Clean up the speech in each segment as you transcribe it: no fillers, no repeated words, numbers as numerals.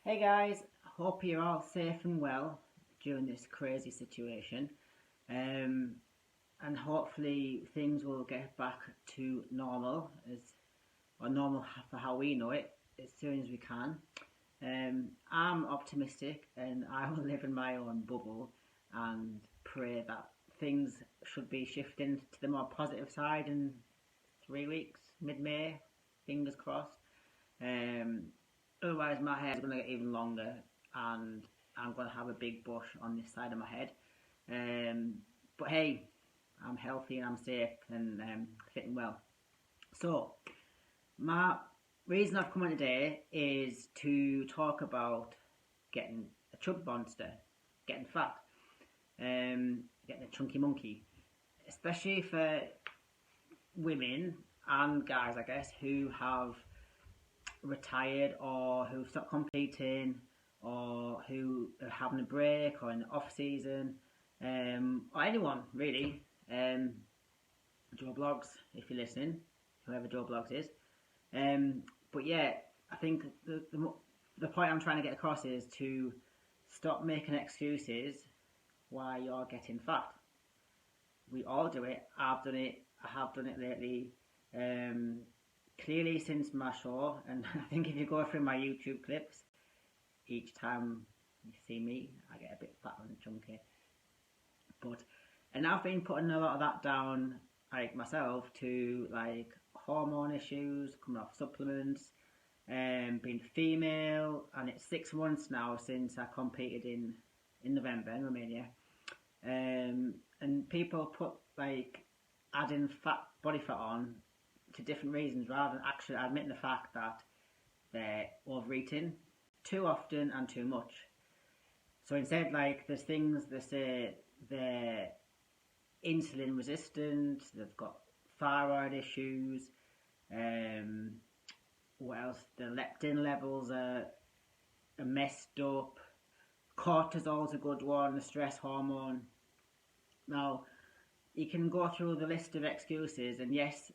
Hey guys, hope you're all safe and well during this crazy situation. Um, and hopefully things will get back to normal or normal for how we know it as soon as we can. I'm optimistic and I will live in my own bubble and pray that things should be shifting to the more positive side in 3 weeks, mid-May, fingers crossed. Um, Otherwise, my hair is going to get even longer, and I'm going to have a big bush on this side of my head. Um, but hey, I'm healthy and I'm safe and fitting well. So, my reason I've come on today is to talk about getting a chub monster, getting fat, getting a chunky monkey, especially for women and guys, I guess, who have retired or who've stopped competing or who are having a break or in the off season, or anyone really. Joe Blogs, if you're listening, whoever Joe Blogs is. But yeah, I think the point I'm trying to get across is to stop making excuses why you're getting fat. We all do it. I've done it. I have done it lately. Clearly since my show, and I think if you go through my YouTube clips, each time you see me, I get a bit fat and chunky. And I've been putting a lot of that down, like myself, to like hormone issues, coming off supplements, being female, and it's 6 months now since I competed in November in Romania. And people put like adding body fat on to different reasons rather than actually admitting the fact that they're overeating too often and too much. So instead, like, there's things they say they're insulin resistant, they've got thyroid issues, what else? The leptin levels are messed up. Cortisol's a good one, the stress hormone. Now, you can go through the list of excuses, and yes,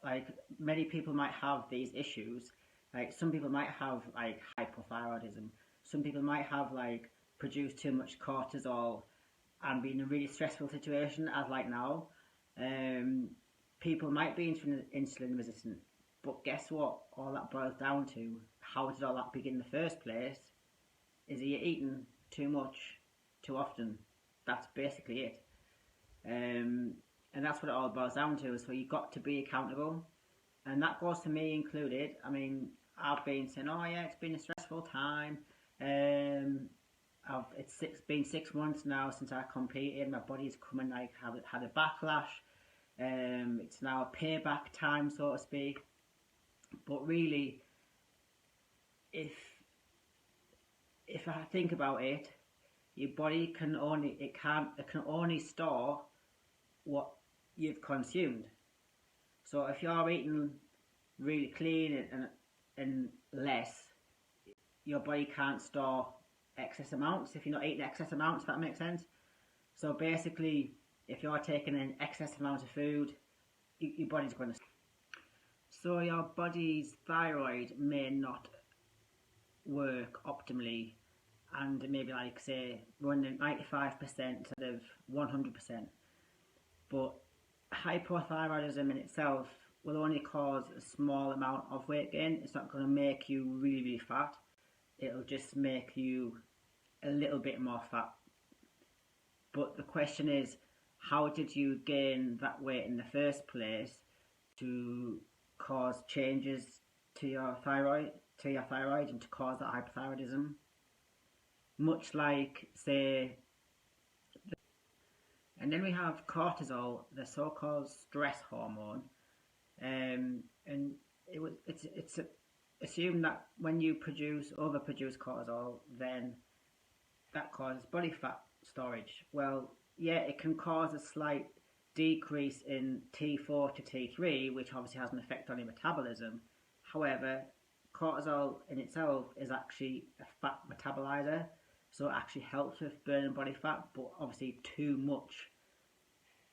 like many people might have these issues. Like some people might have like hypothyroidism. Some people might have like produced too much cortisol and be in a really stressful situation, as like now. People might be insulin resistant, but guess what? All that boils down to how did all that begin in the first place? Is you're eating too much, too often. That's basically it. And that's what it all boils down to. So you've got to be accountable, and that goes to me included. I mean, I've been saying, oh yeah, it's been a stressful time. Been 6 months now since I competed. My body's coming like had a backlash. It's now a payback time, so to speak. But really, if I think about it, your body can only store what you've consumed. So if you're eating really clean and less, your body can't store excess amounts if you're not eating excess amounts, if that makes sense. So basically, if you're taking an excess amount of food, your body's going to. So your body's thyroid may not work optimally, and maybe like say running 95% instead of 100%. But hypothyroidism in itself will only cause a small amount of weight gain. It's not going to make you really, really fat. It'll just make you a little bit more fat. But the question is, how did you gain that weight in the first place to cause changes to your thyroid and to cause that hypothyroidism? Much like, say, and then we have cortisol, the so-called stress hormone, and it's assumed that when you overproduce cortisol, then that causes body fat storage. Well, yeah, it can cause a slight decrease in T4 to T3, which obviously has an effect on your metabolism. However, cortisol in itself is actually a fat metabolizer, so it actually helps with burning body fat, but obviously too much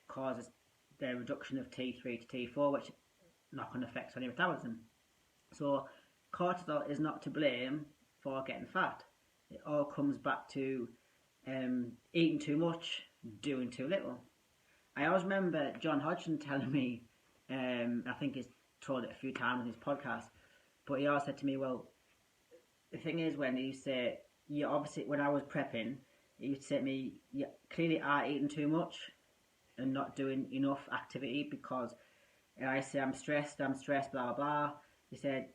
causes the reduction of T3 to T4, which knock-on effects on your metabolism. So cortisol is not to blame for getting fat. It all comes back to eating too much, doing too little. I always remember John Hodgson telling me, I think he's told it a few times in his podcast, but he always said to me, well, the thing is, when you say, you obviously, when I was prepping, he used to say to me, you clearly are eating too much and not doing enough activity, because I say I'm stressed, blah, blah, blah. He said,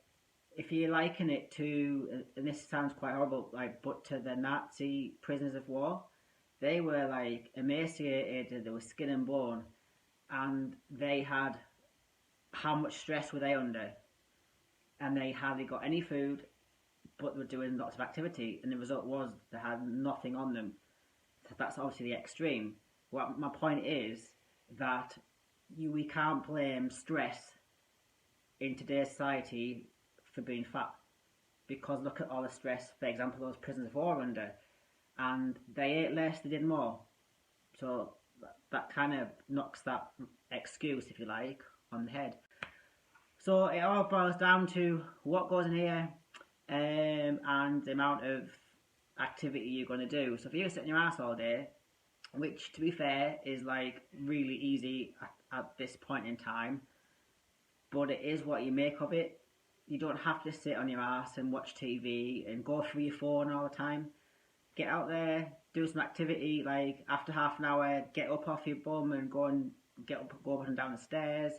if you liken it to, and this sounds quite horrible, like, but to the Nazi prisoners of war, they were like emaciated, they were skin and bone, and they had, how much stress were they under? And they hardly got any food, but they were doing lots of activity, and the result was they had nothing on them. So that's obviously the extreme. What my point is that we can't blame stress in today's society for being fat, because look at all the stress, for example, those prisoners of war are under, and they ate less, they did more. So that kind of knocks that excuse, if you like, on the head. So it all boils down to what goes in here, and the amount of activity you're going to do. So if you're sitting your ass all day, which to be fair is like really easy at this point in time, but it is what you make of it. You don't have to sit on your ass and watch TV and go through your phone all the time. Get out there, do some activity, like after half an hour, get up off your bum and go up and down the stairs.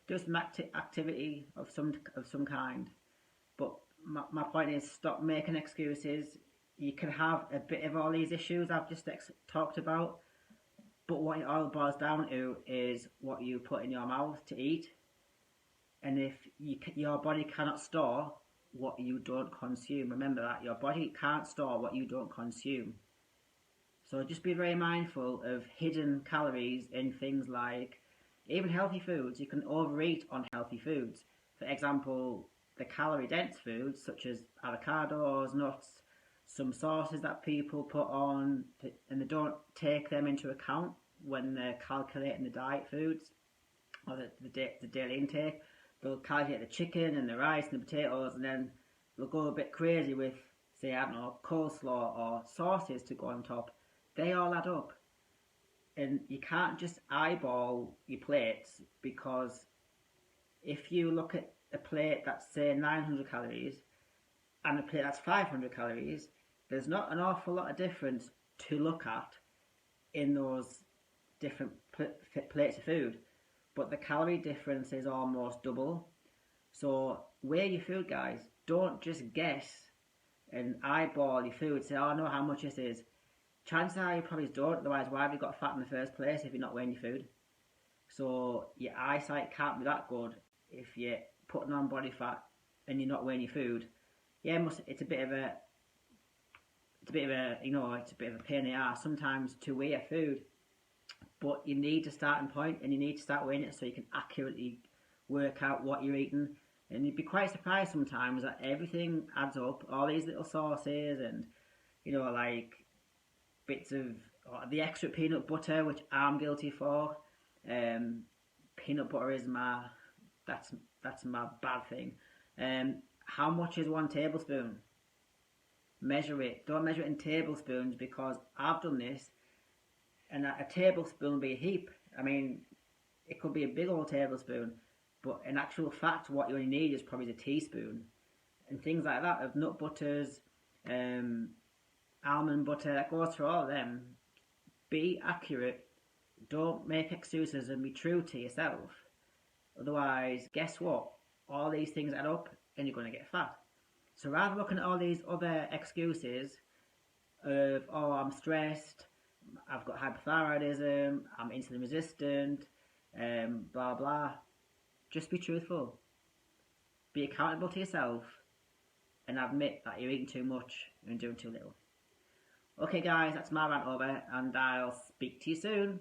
Do some activity of some kind. But my point is, stop making excuses. You can have a bit of all these issues I've just talked about, but what it all boils down to is what you put in your mouth to eat. And if your body cannot store what you don't consume, remember that, your body can't store what you don't consume. So just be very mindful of hidden calories in things like, even healthy foods. You can overeat on healthy foods. For example, the calorie-dense foods such as avocados, nuts, some sauces that people put on, and they don't take them into account when they're calculating the diet foods or the daily intake. They'll calculate the chicken and the rice and the potatoes, and then they'll go a bit crazy with, say, I don't know, coleslaw or sauces to go on top. They all add up. And you can't just eyeball your plates, because if you look at a plate that's, say, 900 calories and a plate that's 500 calories, there's not an awful lot of difference to look at in those different plates of food. But the calorie difference is almost double. So weigh your food, guys. Don't just guess and eyeball your food. Say, oh, I know how much this is. Chances are you probably don't. Otherwise, why have you got fat in the first place if you're not weighing your food? So your eyesight can't be that good if you're putting on body fat and you're not weighing your food. Yeah, it's a bit of a pain in the ass sometimes to weigh your food. But you need a starting point, and you need to start weighing it so you can accurately work out what you're eating. And you'd be quite surprised sometimes that everything adds up. All these little sauces and, like bits of the extra peanut butter, which I'm guilty for. Peanut butter is that's my bad thing. How much is 1 tablespoon? Measure it. Don't measure it in tablespoons, because I've done this. And a tablespoon will be a heap. I mean, it could be a big old tablespoon, but in actual fact, what you only need is probably a teaspoon. And things like that, of nut butters, almond butter, that goes for all of them. Be accurate. Don't make excuses and be true to yourself. Otherwise, guess what? All these things add up and you're going to get fat. So rather than looking at all these other excuses of, oh, I'm stressed, I've got hypothyroidism, I'm insulin resistant, blah blah. Just be truthful. Be accountable to yourself and admit that you're eating too much and doing too little. Okay guys, that's my rant over, and I'll speak to you soon.